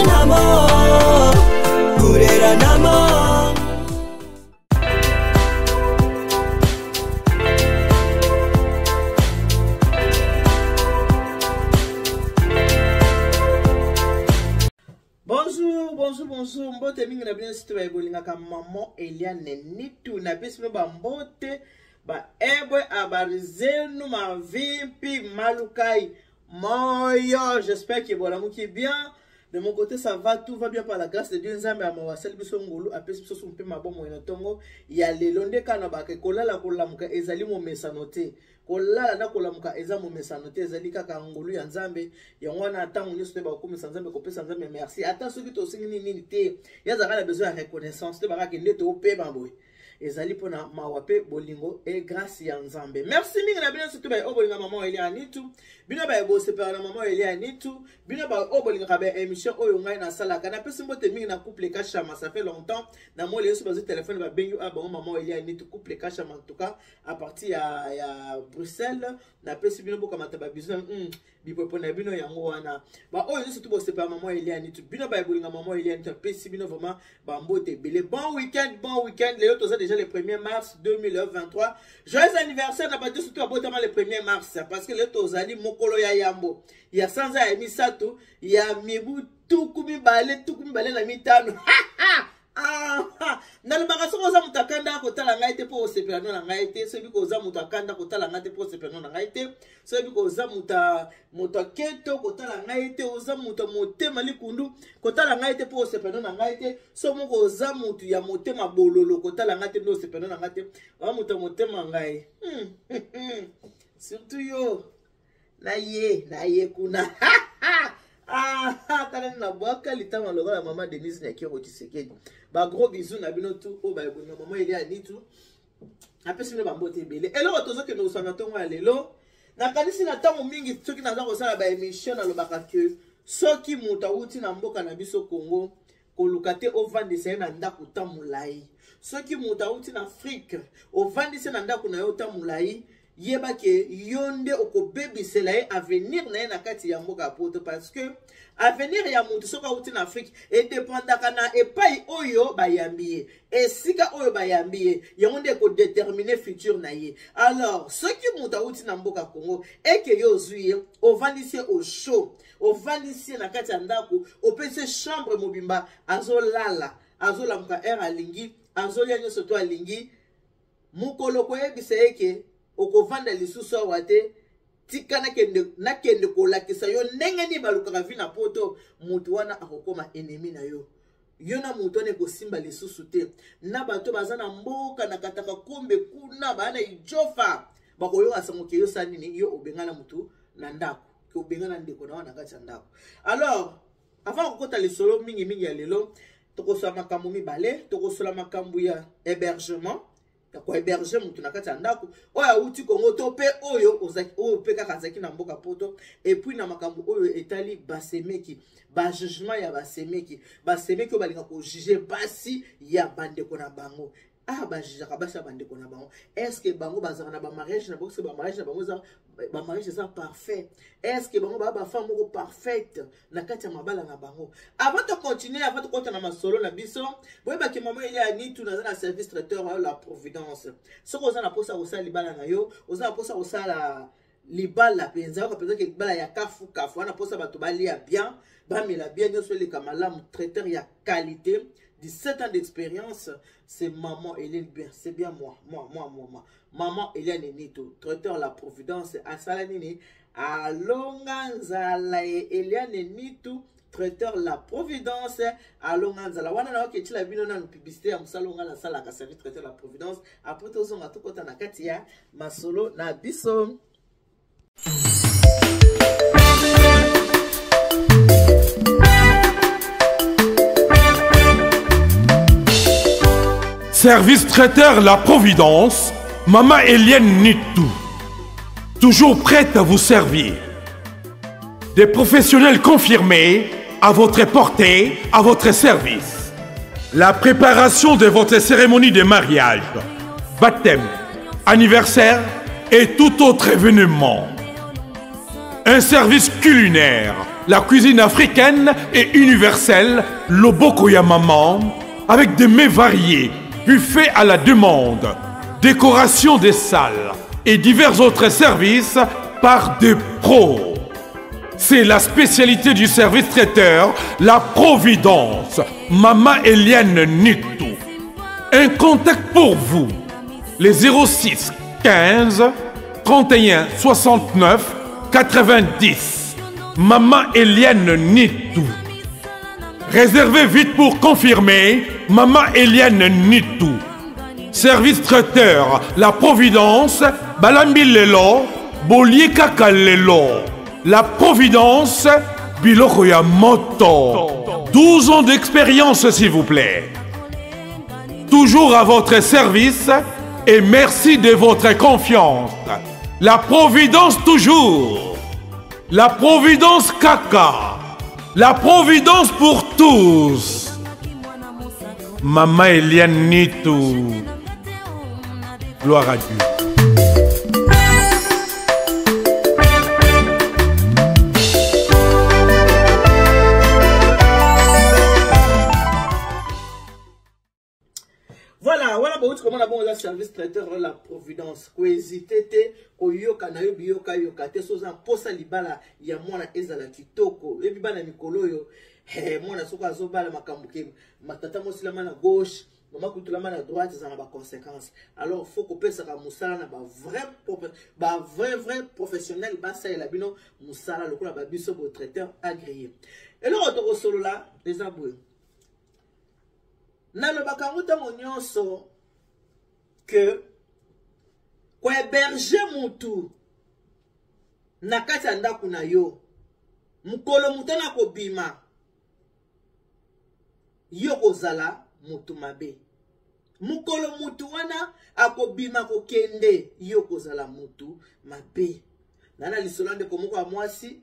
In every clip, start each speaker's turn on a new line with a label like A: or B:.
A: namo, kurera namo.
B: Bonjour, mbote mingi na bien sito ba ebolinga ka maman Eliane Nitu na pesi ba mbote ba ebwe abarizenu ma vimpi malukai moyo. J'espère que voilà muki bien. De mon côté ça va, tout va bien par la grâce de Dieu. Nzambe amawasali biso ngulu apesi biso sumpe mabomo ina tongo ya lelonde kana ba ke kolala kolamuka ezali mo mesanote. Kolala na kolamuka eza mo mesanote ezali kaka ngulu ya Nzambe yango wana atango nyoso te ba komisa Nzambe kopesa Nzambe merci. Ata soki to singi nini te yazaka na besoin ya reconnaissance te ba ka kende to pe baboy. Ezali pona mawape bolingo et grâce ya Nzambe. Merci mingi na bino surtout ba obolinga maman Eliane Nitu. Bino ba ebo separa na maman Eliane Nitu. Bino ba obolinga ka ba émission oyo ngai na sala kana pesi mbote mingi na couple kashama ça fait longtemps. Na moi les sur téléphone ba benyu a ba maman Eliane Nitu couple kashama en tout cas à partir ya Bruxelles na pesi bino boka mataba biso bipopo na bino yango wana. Ba oyo surtout bo separa maman Eliane Nitu. Bino ba ebolinga maman Eliane Nitu pesi bino vraiment ba mbote belé. Bon week-end les autres déjà le 1er mars 2023. Joyeux anniversaire, n'a pas dit surtout à le 1er mars. Parce que les Tozali, Mokolo ya Yambo. Il y a sans à Emisato, il y a Mibu, tout comme balé, la mitano. Dans le magasin, on a mutakanda kota la ngaite pour se perdre la ngaite. Celui qu'on a mutakanda kota la ngaite pour se perdre la ngaite. Celui qu'on a mutaketo kota la ngaite. Oza mutamote malikundu kota la ngaite pour se perdre la ngaite. Somo koza mutu ya mote mabololo kota la ngaite no se perdre la ngaite. Wa mutamote mangai. Surtout yo. Na ye kuna. Tala na boaka litama logo la maman Denise na kiro Tshisekedi. Ba gros bisous na bino tout o ba ebona maman Eliane Nitu. Apesi bino ba mbote belé. Elo tozo ke no sanga tongo ya lelo. Na kanisi na tango mingi soki na zako sala ba émission na lobaka ke soki muta uti na mboka na biso Congo kolukate o vandise na ndako tamulai. Soki muta uti na Afrique o vandise na ndako na yo tamulai. Yeba ke yonde okobebisela ye avenir na ye na kati ya mboka poto parce que avenir ya mutu soka uti na Afrique e dépendaka na epai oyo bayambi esika oyo bayambi yango nde ko déterminer futur na ye. Alors soki mutu uti na mboka Congo eke yo zuye ovandisi au show ovandisi na kati ya ndako opese chambre mobimba azolala azolamuka air alingi azolia nyoso to alingi mukolo ko yebisa eke okovanda lisusu awate tika na kende kolakisa yo ndenge ni balukaka vi na poto mutu wana akokoma ennemi na yo. Yo na mutu ne kosimba lisusu te na bato baza na mboka na kataka kombe kuna bana ijofa bakoyo asango ke yo sanini yo obengana mutu na ndako ke obengana ndeko na wana kati ya ndako. Alors avant kokota lisolo mingi ya lelo tokosola makambo mibale tokosola makambo ya hébergement ko héberger mutu na kati ya ndako oyo uti Congo to pe oyo ozaki oyo pe kaka zaki na mboka poto et puis na makambo oyo etali basemeki ba jugement ya basemeki oyo balinga ko juger basi ya bandeko na bango ba jugaka basi ya bandeko na bango. Est-ce que bango bazaka na ba mariage na bango, ba mariage na bango za ba mariage ça parfait? Est-ce que bango ba femme moko parfaite na kati ya mabala na bango? Avant de continuer, avant de continuer na masolo na biso boye ba ke maman Eliane Nitu na na service traiteur la Providence. Soko oza na posa osala libala na yo, oza na posa osala libala penza ko penza ke libala ya kafu wana posa bato balia bien bamela bien nyoso le kamalamu traiteur ya qualité. 17 ans d'expérience, c'est maman Eliane bien, c'est bien moi. Maman Eliane Nitu, traiteur la Providence, à Salanini, à Longanzala Eliane Nitu, traiteur la Providence, à Longanzala. Wana na oke chila bino na publicité à Msalonga na sala ka service traiteur la Providence. Après tout ça, on a tout kota na katia, masolo na biso.
C: Service traiteur La Providence, Maman Eliane Nitu. Toujours prête à vous servir. Des professionnels confirmés à votre portée, à votre service. La préparation de votre cérémonie de mariage, baptême, anniversaire et tout autre événement. Un service culinaire, la cuisine africaine et universelle, Loboko ya Maman, avec des mets variés, buffets à la demande, décoration des salles et divers autres services par des pros. C'est la spécialité du service traiteur, la Providence, Maman Eliane Nitou. Un contact pour vous, les 06 15 31 69 90. Maman Eliane Nitou. Réservez vite pour confirmer. Maman Eliane Nitou. Service traiteur, la Providence, Balambi Lelo, Bolier Kaka Lelo. La Providence, Biloko ya Moto. 12 ans d'expérience, s'il vous plaît. Toujours à votre service et merci de votre confiance. La Providence toujours. La Providence Kaka. La Providence pour tous. Maman Eliane Nitou. Gloire à Dieu.
B: Voilà, comment on a bon service traiteur la Providence. Ko hésiter te, ko yoka na yo biyoka yoka te soza posa libala ya mwana ezala kitoko. Ebi bana mikolo yo, mwana soko azobala makambuke, matata mosilama na gauche, maman kutulama na droite ça na ba conséquences. Alors faut ko pesa ka musala na ba vrai professionnel ba ça la bino musala lokola ba biso bo traiteur agréé. Et le retour solo là, les aboués. Na le bakaruta nyonso que ko héberger mutu na kati ya ndako na yo mukolo mutana ko bima yo kozala mutu mabe mukolo mutu wana akobima ko kende yo kozala mutu mabe nana lisolande komoko ya mwasi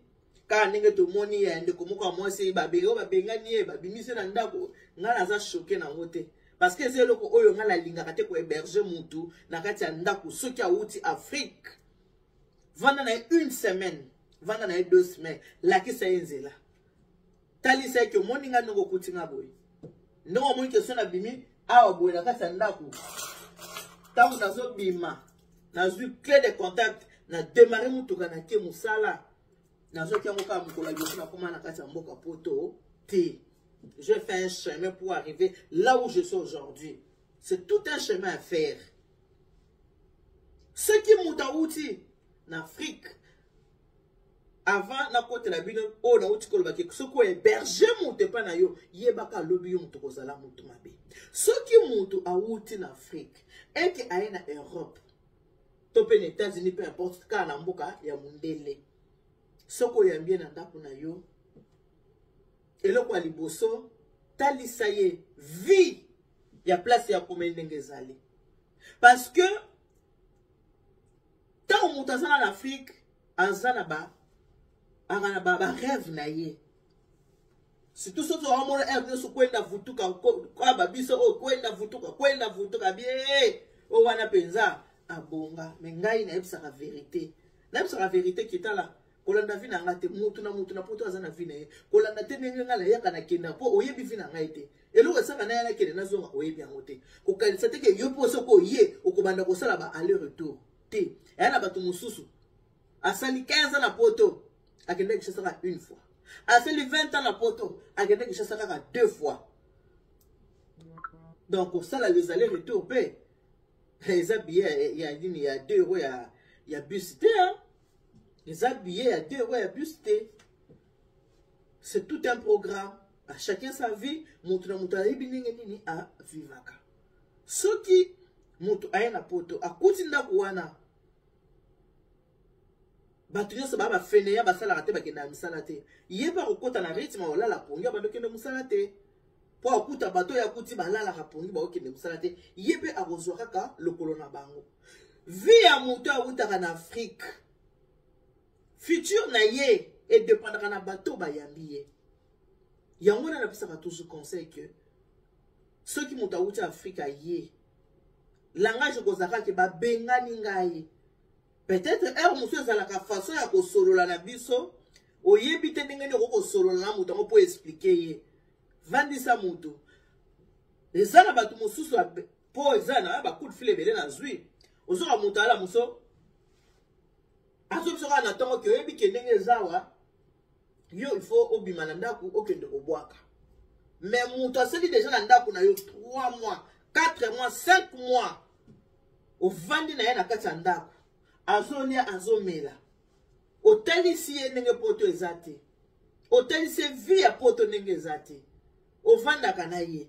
B: ka ndenge to moni ya ndeko moko ya mwasi babego babengani ye babimise na ndako ngala za choqué na ngote parce que c'est loko oyo ngala lingaka te ko héberger mutu na kati ya ndako soki a uti Afrique vanda na une semaine vanda na 2 semaines la ki sa enzela tali sa ke moni nga ndoko kutinga boy ndoko moni ke sona bimi awa boy na kati ya ndako tangu nazo bima nazo clé de contact na démarrer mutu kana ke musala nazo ki ngoka mukola yo na koma na kati ya mboka poto te. Je fais un chemin pour arriver là où je suis aujourd'hui. C'est tout un chemin à faire. Ce qui m'a outil en Afrique, avant na côté la bino, oh na outil kolobaki, ce qui héberger monte pas na yo, yebaka lobi yo muto kozala muto mabe. Ce qui muto a outil en Afrique, et qui a en Europe, topé les États-Unis, peu importe, car na mboka ya mundele. Ce qui est bien na ndako na yo. Et le quoi liboso tali ça y est vie ya place ya komendenge zali parce que tant on monte en Afrique azana ba rêve na ye surtout ce que on rêve so kwenda vutuka kwa babiso o kwenda vutuka bien o wana penza abonga mais ngai na yebisa la vérité qui est là. Kolanda vina ngate mutu na poto azana vina ye kolanda tenenge ngala yaka na kenda po oyebi vina ngaite elo esaka na yana kende nazonga oyebi yangote ko kanisa te ke yo poso ko ye okobanda ko sala ba aller retour te yana batu mususu asali 15 ans na poto akende kishasa ka une fois asali 20 ans na poto akende kishasa ka 2 fois donc au sala les aller retour pe les habillés il y a dini ya 2 euros ya bus te hein. Les habillés à 2 euros à buster. C'est tout un programme. À chacun sa vie. Montre à vivaka. Ce qui montre à un poto. À Koutinda Kouana. Batunyo se baba feneya basala rate bakenda misalate. Yeba okota na rythme wala la pongi ba dokende musalate. Po akuta bato ya kuti balala ka pongi ba okende musalate. Yebe arozoraka lokolo na bango. Vie à monter à Outara en Afrique. Futur na ye et dépendra na bateau ba yambiye. Yango na pesa ka toujours conseil que ceux qui montent à Afrique a ye langage kozaka ke ba bengani ngai. Peut-être monsieur za la façon ya ko solo la na biso oyebi te ndenge nini okosolola na moto yango mpo explike ye vandisa moto eza na bato mosusu mpo eza na bacoup de fil ebele na zwi ozoka moto ala moso azobiso kaka na ntongo ke oyebi ke ndenge ezawa yo il faut obima na ndako okende kobwaka mais moto asali deja na ndako na yo 3 mois 4 mois 5 mois ovandi na ye na kati ya ndako azolia azomela otalisi ye ndenge poto eza te otalisi vi ya poto ndenge eza te ovandaka na ye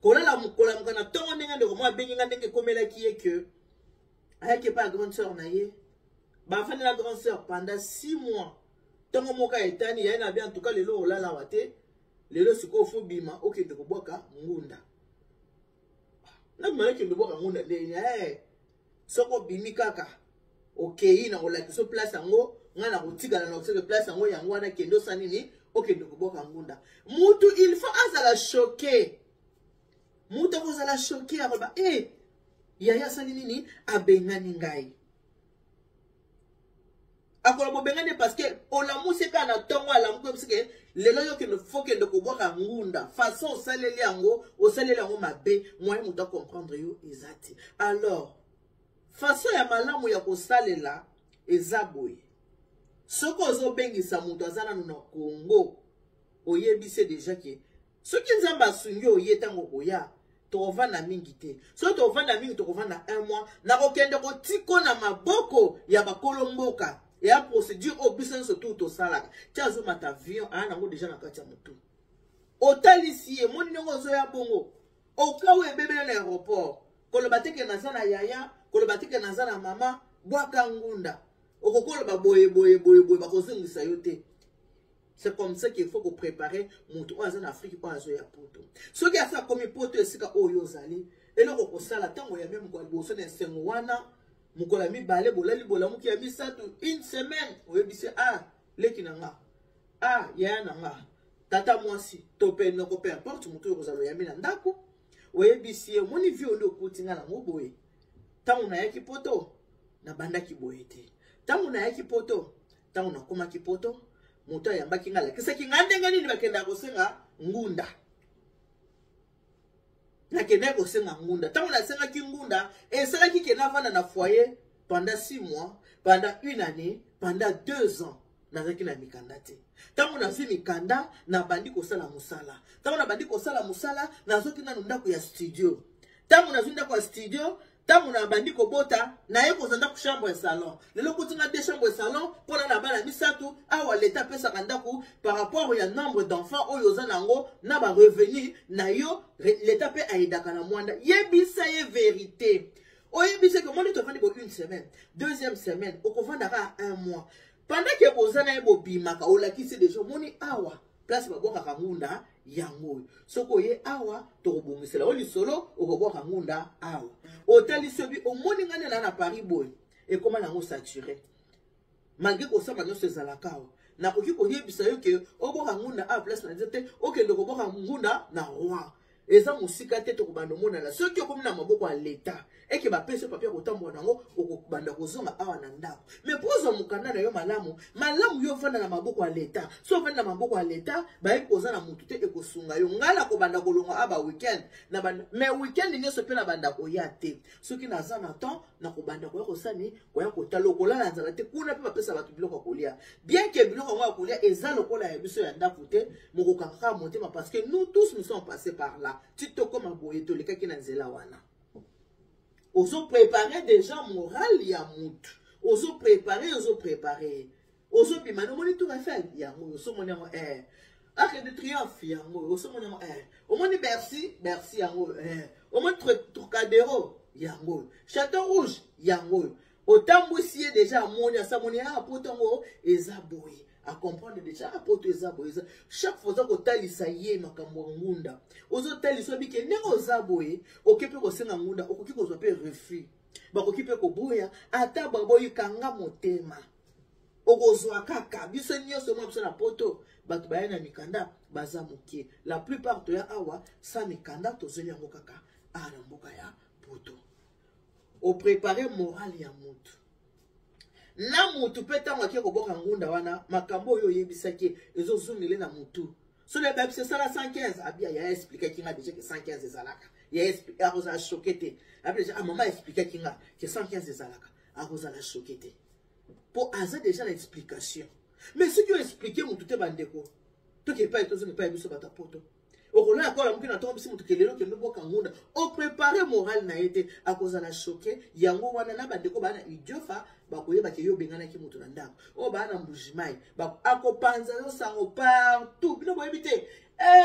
B: kolala mokolamuka na ntongo ndenge ndeko mwa abengi nga ndenge ekomelaki ye ke ayaki epa ya grande sœur na ye bafandi na grande sœur pendant 6 mois ntongo moko etani yaye na bien en tout cas lelo olalawa te lelo sikoyo fo bima okende kobwaka ngunda nabima okende kobwaka ngunda ndeni soko bimi kaka okei na kolakisa place yango nga na kotikala na koseke place yango yango wana kende osa nini okende kobwaka ngunda mutu il faut azala choqué mutu akozala choqué akoba yaya asali nini abengani ngai akoloba obengani parce que olamusi kaka na ntongo alamuki obisike lelo yo kende fo kende kobwaka ngunda façon osaleli yango mabe moyen mutu acomprendre yo eza te alors façon ya malamu ya kosalela eza boye soki ozobengisa mutu aza nanu na Congo oyebise deja ke soki nzambe asungi oye ntango koya tokovanda mingi te soki tokovanda mingi tokovanda 1 mois nakokende kotiko na maboko ya bakolo mboka ya procédure obiso nyonso tu tosalaka ti azomata avion aya nango deja na kati ya motu otalisi ye moni ndenge ozoya bongo okawa ebebele na aéroport koloba teke naza na yaya koloba teke naza na mama bwaka ngunda okokoloba boye bakozongisa yo te. C'est comme ça qu'il faut préparer mon tour en Afrique pour azoya poto soki asa komi poto esika oyo zali eloko kosala tango ya même kwa boso na sengo wana mukola mibale bolali bolamuki ya misatu une semaine oyebisi leki nanga ya nanga tata mwasi tope noko peu importe mutu kozalo ya mina ndako oyebisi moni vie ndo kutinga na moboye tango na yaki poto na banda ki boye te tango na yaki poto tango na koma ki poto mutu ayambaki ngala kisa kinga ndenge nini bakenda kosenga ngunda nakende kosenga ngunda tango na senga ki ngunda esala ki kena vanda na foyer pendant 6 mois pendant 1 année pendant 2 ans nazaki na mikanda te tango nazi mikanda na bandi kosala musala tango na bandi kosala musala nazoki na ndako ya studio tango nazo ndako ya studio tango na bandi kobota na ye kozanda ku chambre ya salon lelo kutinga 2 chambres ya salon pona na bana misatu awa leta pesa kandaku par rapport ya nombre d'enfants oyo za nango na ba revenu na yo leta pe aidaka na mwanda yebisa ye vérité oyebisa que moi to fandi ko 1 semaine deuxième semaine okovanda 1 mois pendant que bozana ebo bimaka olakisi déjà moni awa place babwaka kangunda yango soko ye awa tokobongisela oli solo okobwaka ngunda awa otalisi obi omoni ngane na Paris boy et comment nango saturé malgré ko samba nyonso ezalaka awa nakoki koyebisa yo ke obwaka ngunda a place na nzete okende kobwaka ngunda na roi eza musika te tokobanda mona la soki okomi na maboko ya leta eke bapesa papier kotambola nango okobanda kozonga awa na ndako mais poza mukanda na yo malamu yo vanda na maboko ya leta so vanda na maboko ya leta baye koza na mutu te ekosunga yo ngala kobanda kolonga aba weekend na banda mais weekend nyonso pe na banda koya te soki naza na temps na kobanda koya kosani koya kotala okolala nzala te kuna pe bapesa bato biloko kolia bien que biloko ngo kolia eza lokola ya biso ya ndako te mokokanga motema parce que nous tous nous sommes passés par là tito koma boye to lekaki na nzela wana ozo préparer déjà moral ya mutu ozo préparer ozo bima no moni tout Eiffel yango ozo moni yango Arc de Triomphe yango ozo moni yango omoni Bercy yango omoni Trocadéro yango Château Rouge yango otambwisi déjà moni asamoni potongo eza boye à comprendre déjà poto eza boye chaque fois que talisa ye makambo ngunda ozo talisa bike ndenge oza boye okepe ko senga ngunda okoki ko zope refus bakoki pe ko boya ata baboyi kanga motema okozwa kaka biso nyonso mo biso na poto bato baye na mikanda baza mokie la plupart to ya awa sa mikanda tozeli yango kaka na mboka ya poto o préparer moral ya mutu na mutu pe tango ake koboka ngunda wana makambo oyo yebisaki ezozungile na mutu so le bab c'est ça la 115 abia ya expliquer kinga déjà que 115 ezalaka ya expliquer akoza choqué après déjà maman expliquer kinga que 115 ezalaka akoza la choqué pour aza déjà l'explication mais ce qui ont expliqué mutu te bandeko to ke pa etozo ne pa biso bata poto okola akola mukina to bisi mutu kelelo ke ndoboka ngunda o préparer moral na été akoza la choqué yango wana na bandeko bana idiofa bakoyeba ke yo bengana ki mutu na ndako o bana mbujimai ba akopanza yo sango partout bino boyebi te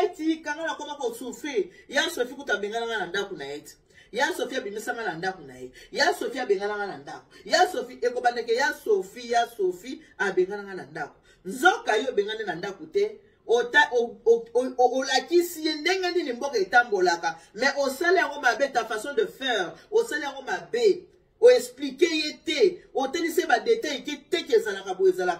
B: eti kanga na koma ko souffrir ya sofi kuta bengana na ndako na eti ya Sofia bimisanga na ndako na ye ya Sofia bengana na ndako ya Sophie ekobandeke ya Sophie abengana na ndako nzoka yo bengana na ndako te olakisi ndenge nini mboka etambolaka mais osala yango mabe ta façon de faire osala yango mabe o expliquer yete o tenise ba détail ki teke ezalaka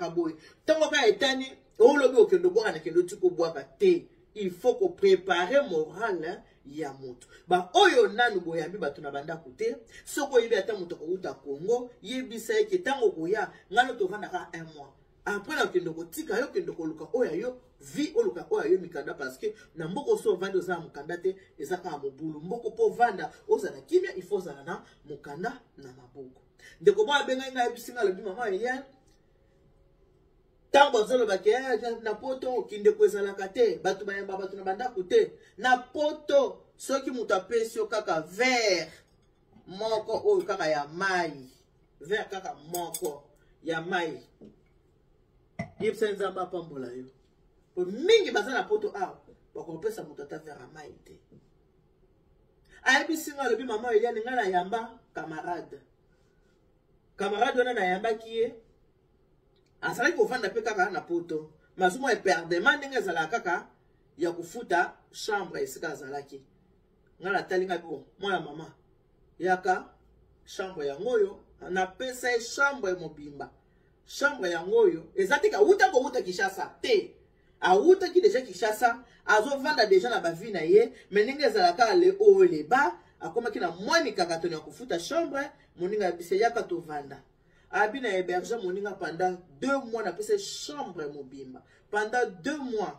B: boye tango ka etani olobi okendo boka na kendo tiko bwaka te il faut ko préparer moral ya moto ba oyo nanu boyambi bato na banda kote soko yebi ata moto ko uta Congo yebisa yeke tango koya ngano to vanda ka 1 mois après la kendo ko tika yo kendo ko luka oya yo vi oluka oya yo mikanda parce que na mboko so vanda za mukanda te ezaka mobulu mboko po vanda ozana kimia il faut zana na mukanda na maboko ndeko ba benga nga bisinga le mama Eliane tango zolo bakia na poto kinde kwezalaka te batu bayamba batu na banda kote na poto soki mutu apesi yo kaka verre moko oyo kaka ya mai verre kaka moko ya mai yebisa nzamba apambola yo po mingi baza na poto awa bakopesa mutu ata verre ya mai te ayebisi nga alobi mama Eliane nga na yamba camarade wana na yambaki ye azalaki kovanda pe kaka na poto mazumo eperdema ndenge ezalaka kaka ya kofuta chambre esika azalaki nga natali nga bon mwana mama yaka chambre yango oyo napesa ye chambre mobimba chambre yango oyo eza te kauta kouta Kinshasa te awutaki deja Kinshasa azovanda deja na bavi na ye me ndenge ezalaka le oyo leba akomaki na mwani kakatoni ya kofuta chambre moninga bise yaka tovanda abi na héberger moninga pendant 2 mois na pese chambre mobimba pendant 2 mois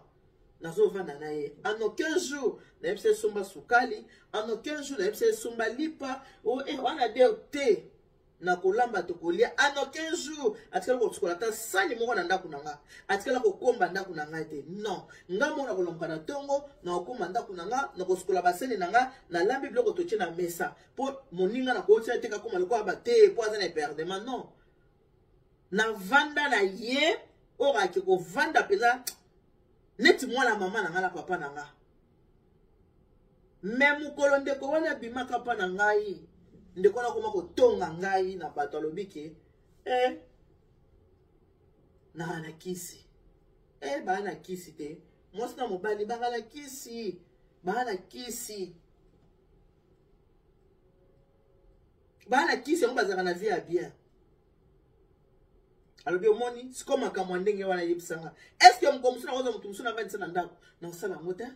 B: nazo vanda na ye en aucun jour na pese somba sukali en aucun jour na pese somba lipa o wana de te na kolamba to kolia en aucun jour atikala ko tsukola ta sani moko na ndako nanga atikala ko komba ndako nanga te non ngamo na kolomba na tongo na komba ndako nanga na ko tsukola baseni nanga na lambi biloko to na mesa po moninga na ko tia te ka koma loko ba te po azana perdement non na vanda na ye ora ke ko vanda peza neti mwana mama na ngala papa na nga même mukolo ndeko wana bimaka pa na ngai ndeko na koma ko tonga ngai na bato alobiki na kisi ba na kisi te mwasi na mobali ba na kisi on bazaka na vie ya bien alobi omoni siko makambo ndenge wana yebisanga est-ce que mkomsuna koza mutu musuna ngandisa na ndako na osala ngota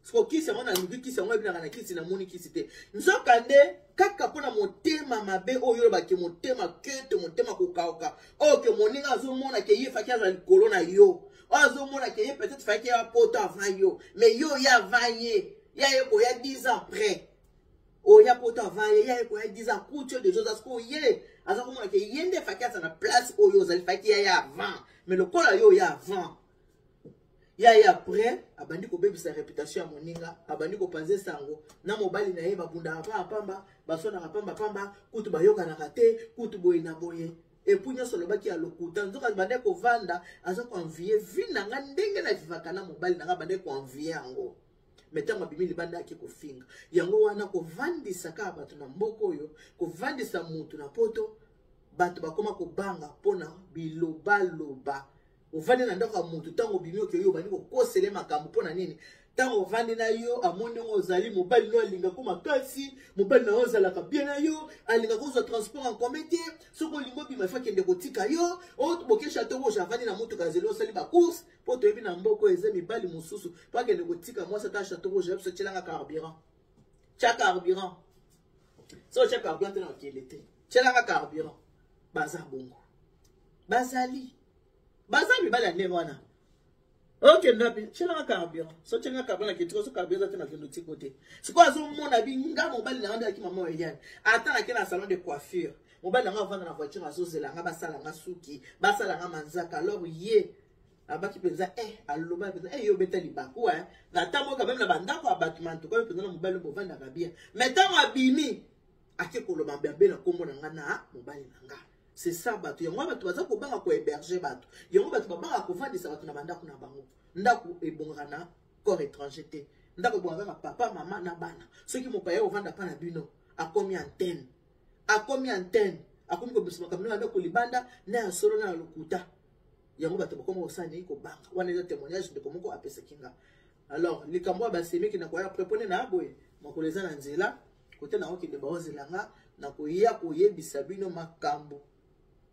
B: siko kisi yango na luki kisi yango ebinaka na kisi na moni kisi te nzoka nde kaka mpona motema mabe oyo baki motema kete motema kokauka oyo ke moninga azomona ke ye faki aza likolo na yo oyo azomona ke ye peut-être faki ya poto avant yo mais yo ya avant ye ya ye koya 10 ans près oya poto avant ye ya ye koya 10 ans kutu de choses asko ye aza komona ke ye nde faki aza na place oyo ozali faki ya avant mais lokola yo ya avant ya après abandi ko bebisa réputation ya moninga abandi ko panze sango na mobali na ye babunda pamba basona pamba kutu bayoka na kate kutu boye na boye et puis nyoso lobaki ya lokuta nzoka bande ko vanda aza ko envier vina nga ndenge na vivaka na mobali na bande ko envier yango metango bimili banda ake ko finga yango wana ko vandisa ka bato na mboko yo ko vandisa mutu na poto bato bakoma ko banga pona biloba ovandi na ndako ya mutu tango bimio ke yo bani ko kosele makambo pona nini tango ovandi na yo amoni ngo ozali mobali no alinga ko makasi mobali na ozala ka bien na yo alinga ko zo transport en commun te soko lingo bima fa kende ko tika yo o boke chateau wo javandi na mutu kazelo sali ba course po to yebi na mboko eze mibali mususu pa kende ko tika moi ça chateau wo jeb so tshela carburant cha carburant so cha carburant na kelete tshela carburant baza bongo bazali mibali ndenge wana ok ndapi chelanga carburant so chelanga carburant ki tiko so carburant te na kendo ti côté c'est quoi zo mona bi nga mobali na nganda ki maman Eliane ata na kena salon de coiffure mobali na nga vanda na voiture azozela nga basala nga suki basala nga manzaka alors ye abaki penza aloba penza yo beta libaku na tamo quand même na bandako abatiment ko penza na mobali bo vanda ka bien mais tango abimi ake koloba bembe na kombo na nga na mobali na nga. C'est ça, bato. Yango bato baza ko banga ko héberger bato. Yango bato banga ko vandisa bato na bandako na bango. Ndako ebongana corps étranger te. Ndako ebongana papa, maman na bana. Ceux qui m'ont payé au vanda pa na bino. Akomi antenne. Akomi antenne. Akomi ko bisuma kamino ando ko libanda na solo na lokuta. Yango bato bakoma osani ko banga. Wana yo témoignage de comment ko apesa kinga. Alors, likambo ba semi ki na ko ya prépone na boye. Makoleza na nzela. Kote na oki de baozelanga na ko ya ko yebisa bino makambo.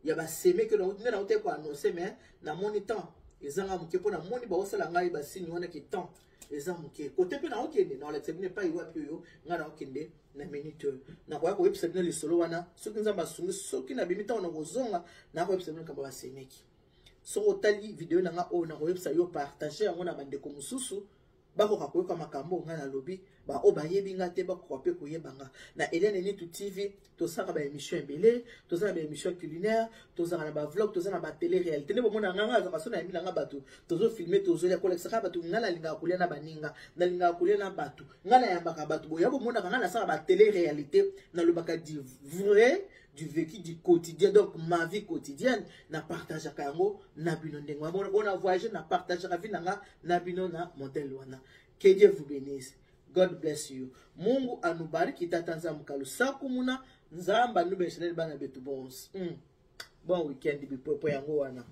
B: Ya ba seme que nous na ote ko annoncer mais na moni temps ezanga muke po na moni ba osala ngai ba sini wana ki temps ezanga muke côté pe na okende na la tsebine pa iwa pyo nga na okende na minute na kwa ko website na lisolo wana soki nzamba sungi soki na bimita ona kozonga na ko website na ba semeki so otali video na nga o na website yo partager yango na bande ko mususu bako kakoyoka makambo nga na lobby ba o ba yebi nga te bako pe ko yebanga na Eliane Nitu TV to saka ba émission ebele to saka ba émission culinaire to saka na ba vlog to saka na ba télé réalité ne bomona nga za kasona yemi nga batu to zo filmer to zo ya collection ka batu nga na linga kulia na baninga na linga kulia na batu nga na yambaka batu boya bomona nga na saka ba télé réalité na lobaka du vrai du vécu du quotidien donc ma vie quotidienne na partage kango na bino ndenge on a voyagé na partage la vie na bino na modèle wana. Que Dieu vous bénisse. God bless you. Mungu anubariki tatanza mkalu sakumuna nzamba nube shenel bana betu bons. Bon weekend bipopo yango wana.